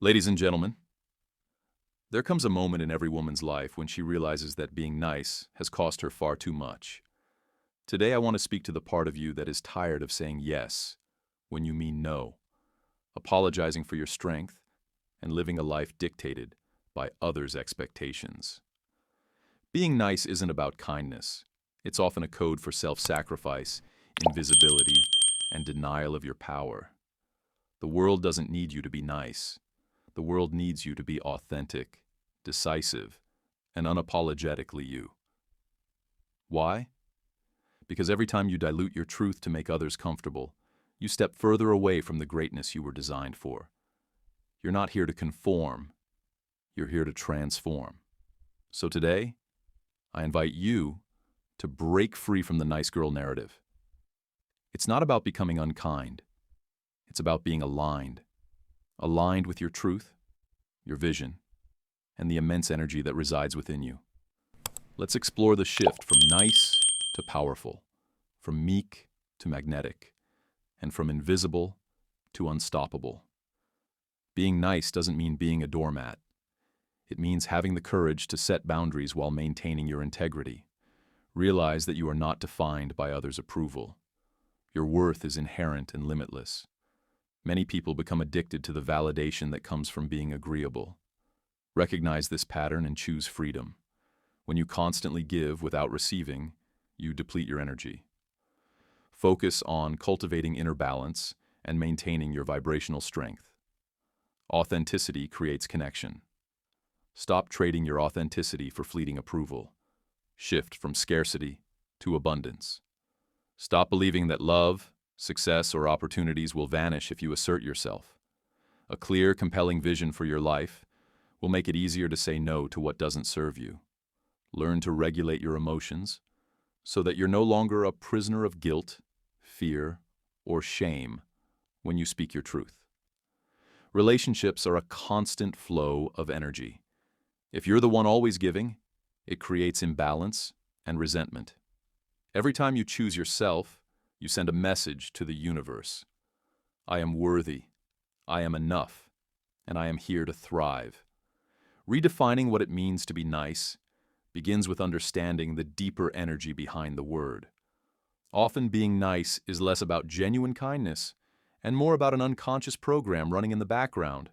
Ladies and gentlemen, there comes a moment in every woman's life when she realizes that being nice has cost her far too much. Today I want to speak to the part of you that is tired of saying yes when you mean no, apologizing for your strength, and living a life dictated by others' expectations. Being nice isn't about kindness. It's often a code for self-sacrifice, invisibility, and denial of your power. The world doesn't need you to be nice. The world needs you to be authentic, decisive, and unapologetically you. Why? Because every time you dilute your truth to make others comfortable, you step further away from the greatness you were designed for. You're not here to conform. You're here to transform. So today, I invite you to break free from the nice girl narrative. It's not about becoming unkind. It's about being aligned. Aligned with your truth, your vision, and the immense energy that resides within you. Let's explore the shift from nice to powerful, from meek to magnetic, and from invisible to unstoppable. Being nice doesn't mean being a doormat. It means having the courage to set boundaries while maintaining your integrity. Realize that you are not defined by others' approval. Your worth is inherent and limitless. Many people become addicted to the validation that comes from being agreeable. Recognize this pattern and choose freedom. When you constantly give without receiving, you deplete your energy. Focus on cultivating inner balance and maintaining your vibrational strength. Authenticity creates connection. Stop trading your authenticity for fleeting approval. Shift from scarcity to abundance. Stop believing that love, success, or opportunities will vanish if you assert yourself. A clear, compelling vision for your life will make it easier to say no to what doesn't serve you. Learn to regulate your emotions so that you're no longer a prisoner of guilt, fear, or shame when you speak your truth. Relationships are a constant flow of energy. If you're the one always giving, it creates imbalance and resentment. Every time you choose yourself, you send a message to the universe. I am worthy, I am enough, and I am here to thrive. Redefining what it means to be nice begins with understanding the deeper energy behind the word. Often being nice is less about genuine kindness and more about an unconscious program running in the background,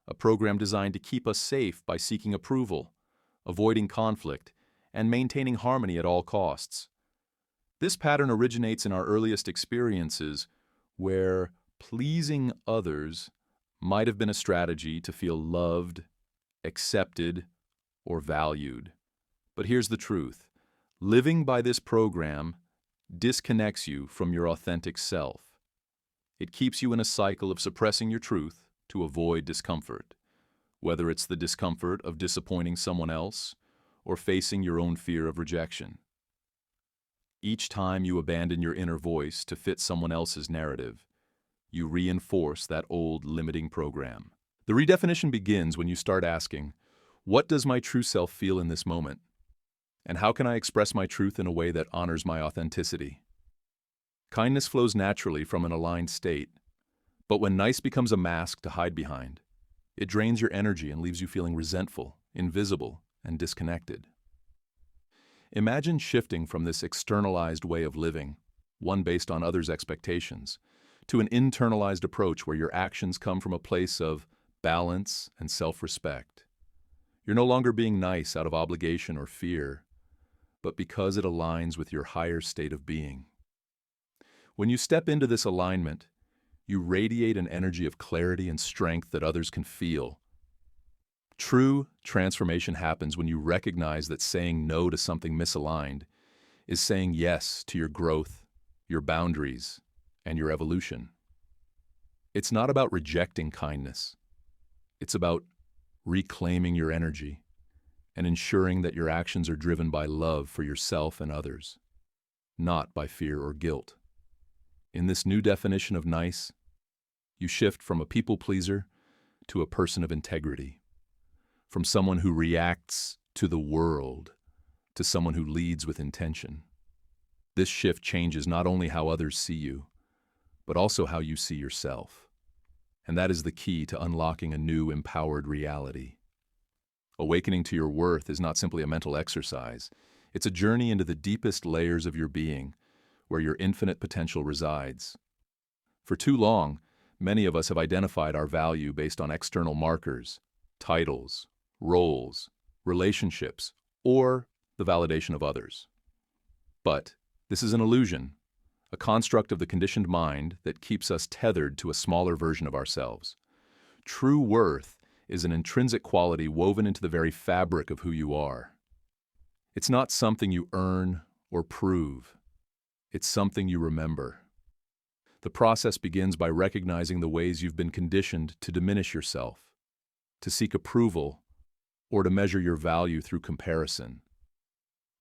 a program designed to keep us safe by seeking approval, avoiding conflict, and maintaining harmony at all costs. This pattern originates in our earliest experiences where pleasing others might have been a strategy to feel loved, accepted, or valued. But here's the truth. Living by this program disconnects you from your authentic self. It keeps you in a cycle of suppressing your truth to avoid discomfort, whether it's the discomfort of disappointing someone else or facing your own fear of rejection. Each time you abandon your inner voice to fit someone else's narrative, you reinforce that old limiting program. The redefinition begins when you start asking, what does my true self feel in this moment? And how can I express my truth in a way that honors my authenticity? Kindness flows naturally from an aligned state, but when nice becomes a mask to hide behind, it drains your energy and leaves you feeling resentful, invisible, and disconnected. Imagine shifting from this externalized way of living, one based on others' expectations, to an internalized approach where your actions come from a place of balance and self-respect. You're no longer being nice out of obligation or fear, but because it aligns with your higher state of being. When you step into this alignment, you radiate an energy of clarity and strength that others can feel. True transformation happens when you recognize that saying no to something misaligned is saying yes to your growth, your boundaries, and your evolution. It's not about rejecting kindness. It's about reclaiming your energy and ensuring that your actions are driven by love for yourself and others, not by fear or guilt. In this new definition of nice, you shift from a people pleaser to a person of integrity, from someone who reacts to the world to someone who leads with intention. This shift changes not only how others see you, but also how you see yourself. And that is the key to unlocking a new, empowered reality. Awakening to your worth is not simply a mental exercise. It's a journey into the deepest layers of your being, where your infinite potential resides. For too long, many of us have identified our value based on external markers, titles, roles, relationships, or the validation of others. But this is an illusion, a construct of the conditioned mind that keeps us tethered to a smaller version of ourselves. True worth is an intrinsic quality woven into the very fabric of who you are. It's not something you earn or prove. It's something you remember. The process begins by recognizing the ways you've been conditioned to diminish yourself, to seek approval, or to measure your value through comparison.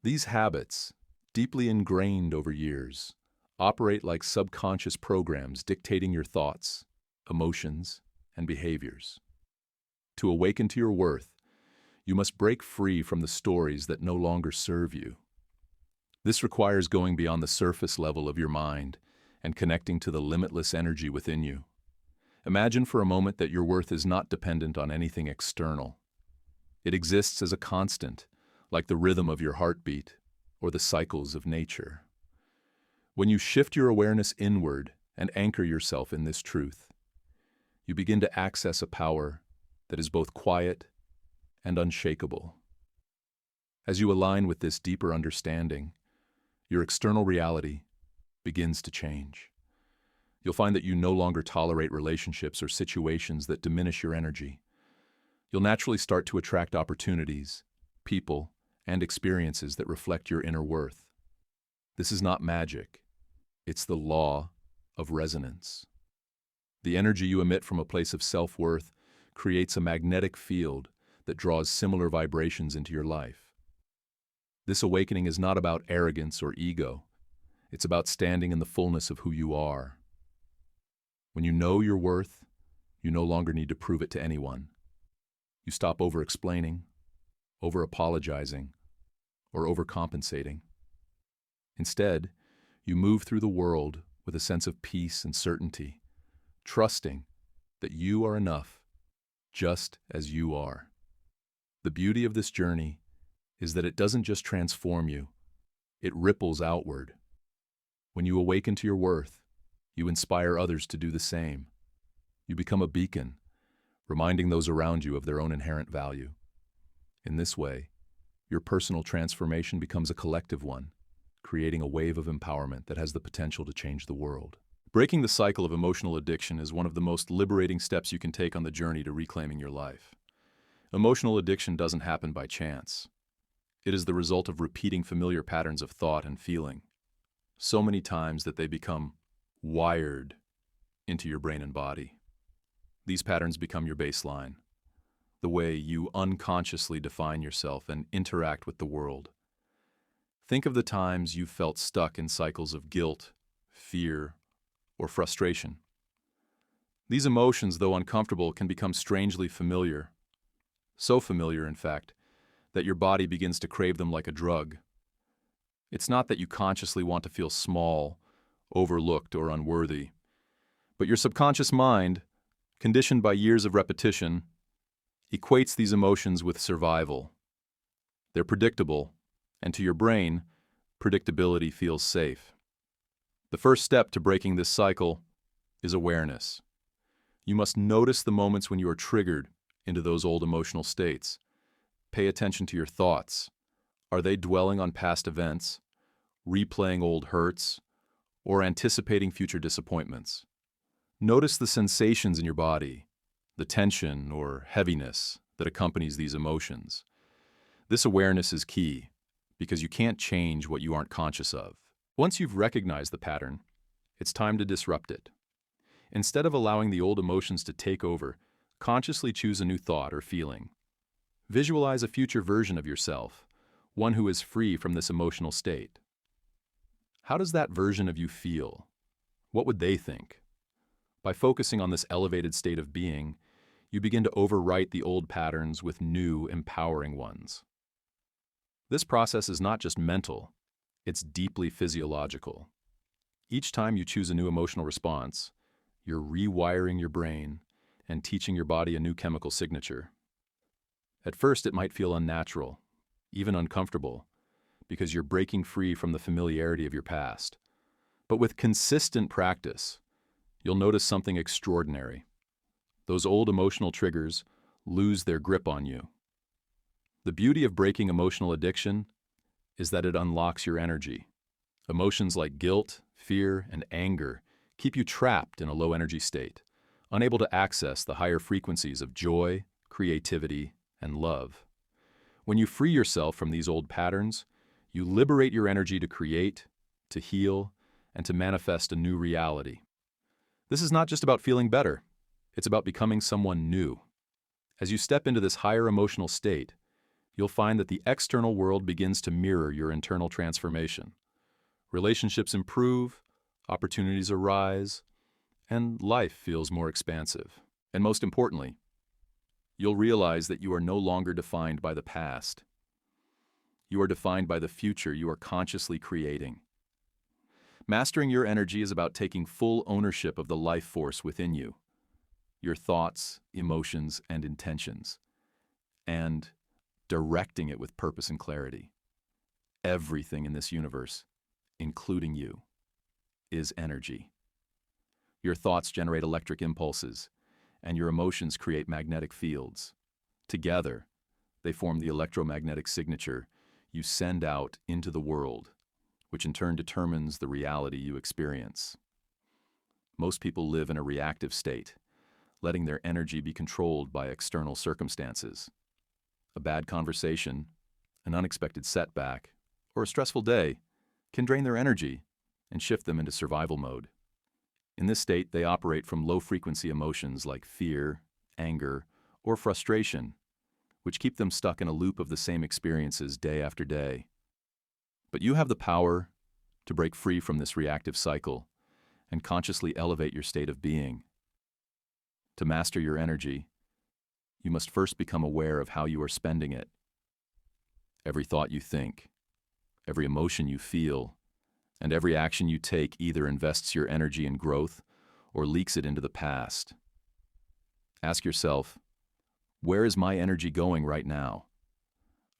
These habits, deeply ingrained over years, operate like subconscious programs dictating your thoughts, emotions, and behaviors. To awaken to your worth, you must break free from the stories that no longer serve you. This requires going beyond the surface level of your mind and connecting to the limitless energy within you. Imagine for a moment that your worth is not dependent on anything external. It exists as a constant, like the rhythm of your heartbeat or the cycles of nature. When you shift your awareness inward and anchor yourself in this truth, you begin to access a power that is both quiet and unshakable. As you align with this deeper understanding, your external reality begins to change. You'll find that you no longer tolerate relationships or situations that diminish your energy. You'll naturally start to attract opportunities, people, and experiences that reflect your inner worth. This is not magic. It's the law of resonance. The energy you emit from a place of self-worth creates a magnetic field that draws similar vibrations into your life. This awakening is not about arrogance or ego. It's about standing in the fullness of who you are. When you know your worth, you no longer need to prove it to anyone. You stop over-explaining, over-apologizing, or overcompensating. Instead, you move through the world with a sense of peace and certainty, trusting that you are enough just as you are. The beauty of this journey is that it doesn't just transform you, it ripples outward. When you awaken to your worth, you inspire others to do the same. You become a beacon, reminding those around you of their own inherent value. In this way, your personal transformation becomes a collective one, creating a wave of empowerment that has the potential to change the world. Breaking the cycle of emotional addiction is one of the most liberating steps you can take on the journey to reclaiming your life. Emotional addiction doesn't happen by chance. It is the result of repeating familiar patterns of thought and feeling, so many times that they become wired into your brain and body. These patterns become your baseline, the way you unconsciously define yourself and interact with the world. Think of the times you've felt stuck in cycles of guilt, fear, or frustration. These emotions, though uncomfortable, can become strangely familiar. So familiar, in fact, that your body begins to crave them like a drug. It's not that you consciously want to feel small, overlooked, or unworthy, but your subconscious mind, conditioned by years of repetition, equates these emotions with survival. They're predictable, and to your brain, predictability feels safe. The first step to breaking this cycle is awareness. You must notice the moments when you are triggered into those old emotional states. Pay attention to your thoughts. Are they dwelling on past events, replaying old hurts, or anticipating future disappointments? Notice the sensations in your body, the tension or heaviness that accompanies these emotions. This awareness is key, because you can't change what you aren't conscious of. Once you've recognized the pattern, it's time to disrupt it. Instead of allowing the old emotions to take over, consciously choose a new thought or feeling. Visualize a future version of yourself, one who is free from this emotional state. How does that version of you feel? What would they think? By focusing on this elevated state of being, you begin to overwrite the old patterns with new, empowering ones. This process is not just mental, it's deeply physiological. Each time you choose a new emotional response, you're rewiring your brain and teaching your body a new chemical signature. At first, it might feel unnatural, even uncomfortable, because you're breaking free from the familiarity of your past. But with consistent practice, you'll notice something extraordinary. Those old emotional triggers lose their grip on you. The beauty of breaking emotional addiction is that it unlocks your energy. Emotions like guilt, fear, and anger keep you trapped in a low-energy state, unable to access the higher frequencies of joy, creativity, and love. When you free yourself from these old patterns, you liberate your energy to create, to heal, and to manifest a new reality. This is not just about feeling better. It's about becoming someone new. As you step into this higher emotional state, you'll find that the external world begins to mirror your internal transformation. Relationships improve, opportunities arise, and life feels more expansive. And most importantly, you'll realize that you are no longer defined by the past. You are defined by the future you are consciously creating. Mastering your energy is about taking full ownership of the life force within you, your thoughts, emotions, and intentions, and directing it with purpose and clarity. Everything in this universe, including you, is energy. Your thoughts generate electric impulses, and your emotions create magnetic fields. Together, they form the electromagnetic signature you send out into the world, which in turn determines the reality you experience. Most people live in a reactive state, letting their energy be controlled by external circumstances. A bad conversation, an unexpected setback, or a stressful day can drain their energy and shift them into survival mode. In this state, they operate from low-frequency emotions like fear, anger, or frustration, which keep them stuck in a loop of the same experiences day after day. But you have the power to break free from this reactive cycle and consciously elevate your state of being. To master your energy, you must first become aware of how you are spending it. Every thought you think, every emotion you feel, and every action you take either invests your energy in growth or leaks it into the past. Ask yourself, where is my energy going right now?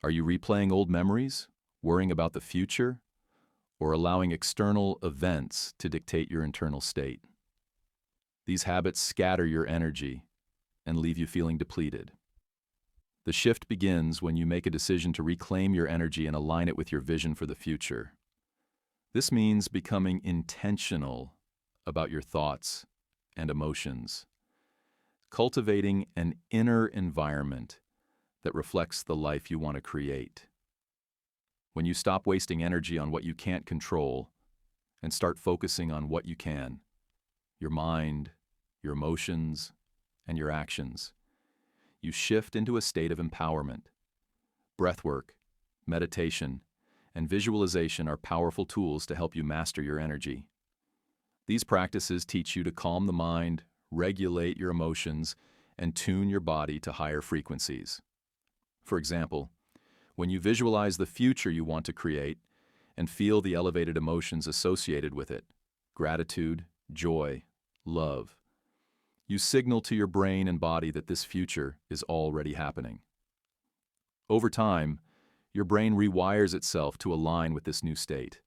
Are you replaying old memories, worrying about the future, or allowing external events to dictate your internal state? These habits scatter your energy and leave you feeling depleted. The shift begins when you make a decision to reclaim your energy and align it with your vision for the future. This means becoming intentional about your thoughts and emotions, cultivating an inner environment that reflects the life you want to create. When you stop wasting energy on what you can't control and start focusing on what you can, your mind, your emotions, and your actions, you shift into a state of empowerment. Breathwork, meditation, and visualization are powerful tools to help you master your energy. These practices teach you to calm the mind, regulate your emotions, and tune your body to higher frequencies. For example, when you visualize the future you want to create and feel the elevated emotions associated with it, gratitude, joy, love, you signal to your brain and body that this future is already happening. Over time, your brain rewires itself to align with this new state,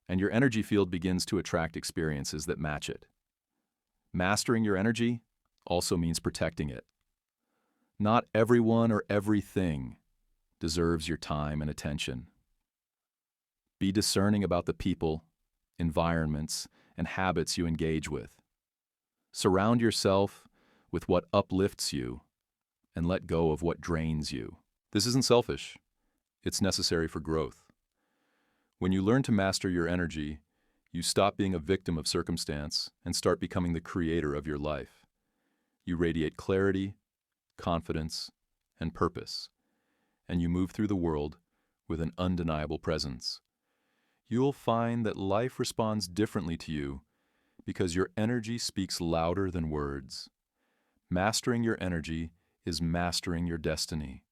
and your energy field begins to attract experiences that match it. Mastering your energy also means protecting it. Not everyone or everything deserves your time and attention. Be discerning about the people, environments, and habits you engage with. Surround yourself with what uplifts you and let go of what drains you. This isn't selfish. It's necessary for growth. When you learn to master your energy, you stop being a victim of circumstance and start becoming the creator of your life. You radiate clarity, confidence, and purpose, and you move through the world with an undeniable presence. You'll find that life responds differently to you because your energy speaks louder than words. Mastering your energy is mastering your destiny.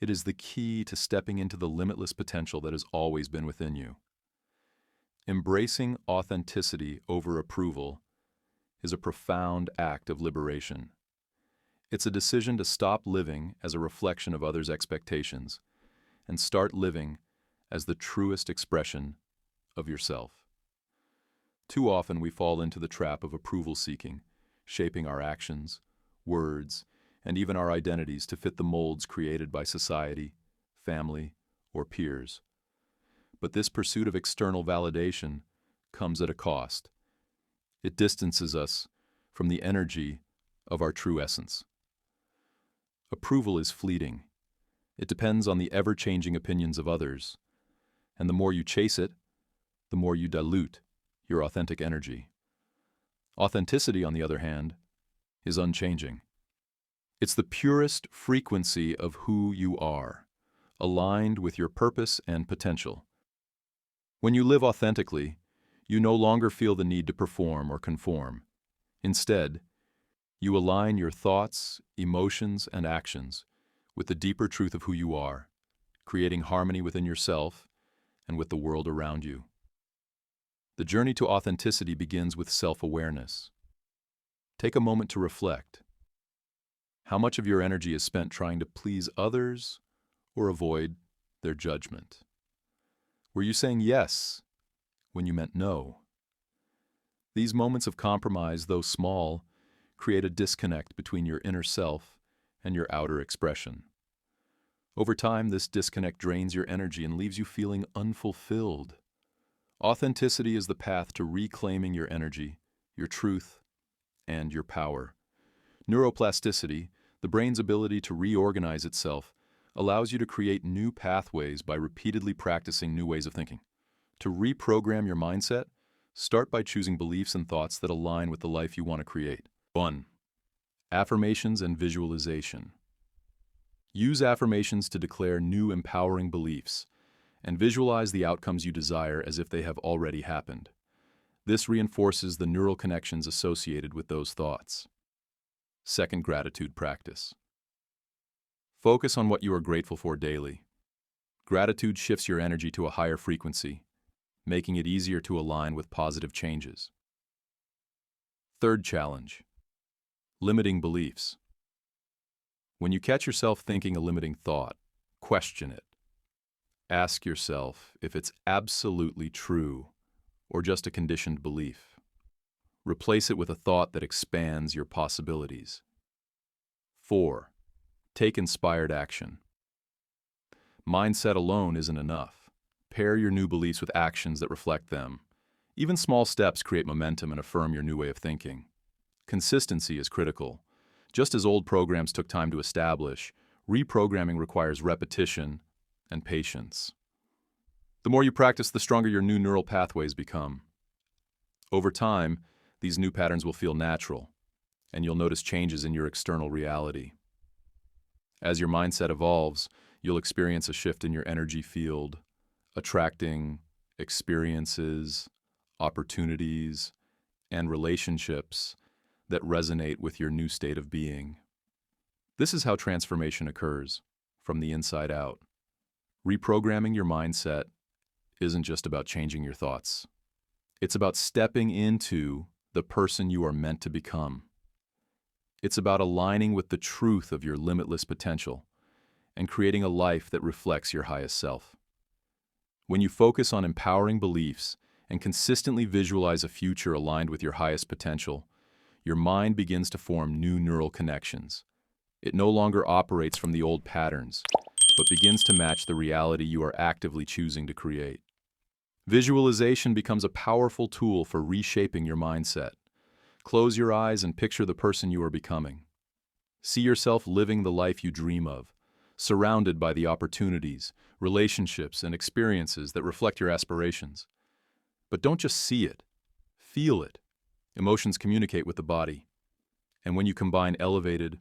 It is the key to stepping into the limitless potential that has always been within you. Embracing authenticity over approval is a profound act of liberation. It's a decision to stop living as a reflection of others' expectations and start living as the truest expression of yourself. Too often we fall into the trap of approval seeking, shaping our actions, words, and even our identities to fit the molds created by society, family, or peers. But this pursuit of external validation comes at a cost. It distances us from the energy of our true essence. Approval is fleeting. It depends on the ever-changing opinions of others, and the more you chase it, the more you dilute your authentic energy. Authenticity, on the other hand, is unchanging. It's the purest frequency of who you are, aligned with your purpose and potential. When you live authentically, you no longer feel the need to perform or conform. Instead, you align your thoughts, emotions, and actions with the deeper truth of who you are, creating harmony within yourself and with the world around you. The journey to authenticity begins with self-awareness. Take a moment to reflect. How much of your energy is spent trying to please others or avoid their judgment? Were you saying yes when you meant no? These moments of compromise, though small, create a disconnect between your inner self and your outer expression. Over time, this disconnect drains your energy and leaves you feeling unfulfilled. Authenticity is the path to reclaiming your energy, your truth, and your power. Neuroplasticity, the brain's ability to reorganize itself, allows you to create new pathways by repeatedly practicing new ways of thinking. To reprogram your mindset, start by choosing beliefs and thoughts that align with the life you want to create. 1. Affirmations and visualization. Use affirmations to declare new empowering beliefs and visualize the outcomes you desire as if they have already happened. This reinforces the neural connections associated with those thoughts. 2. Gratitude practice. Focus on what you are grateful for daily. Gratitude shifts your energy to a higher frequency, making it easier to align with positive changes. 3rd challenge. Limiting beliefs. When you catch yourself thinking a limiting thought, question it. Ask yourself if it's absolutely true or just a conditioned belief. Replace it with a thought that expands your possibilities. 4. Take inspired action. Mindset alone isn't enough. Pair your new beliefs with actions that reflect them. Even small steps create momentum and affirm your new way of thinking. Consistency is critical. Just as old programs took time to establish, reprogramming requires repetition and patience. The more you practice, the stronger your new neural pathways become. Over time, these new patterns will feel natural, and you'll notice changes in your external reality. As your mindset evolves, you'll experience a shift in your energy field, attracting experiences, opportunities, and relationships that resonate with your new state of being. This is how transformation occurs, from the inside out. Reprogramming your mindset isn't just about changing your thoughts. It's about stepping into the person you are meant to become. It's about aligning with the truth of your limitless potential and creating a life that reflects your highest self. When you focus on empowering beliefs and consistently visualize a future aligned with your highest potential, your mind begins to form new neural connections. It no longer operates from the old patterns, but begins to match the reality you are actively choosing to create. Visualization becomes a powerful tool for reshaping your mindset. Close your eyes and picture the person you are becoming. See yourself living the life you dream of, surrounded by the opportunities, relationships, and experiences that reflect your aspirations. But don't just see it, feel it. Emotions communicate with the body, and when you combine elevated,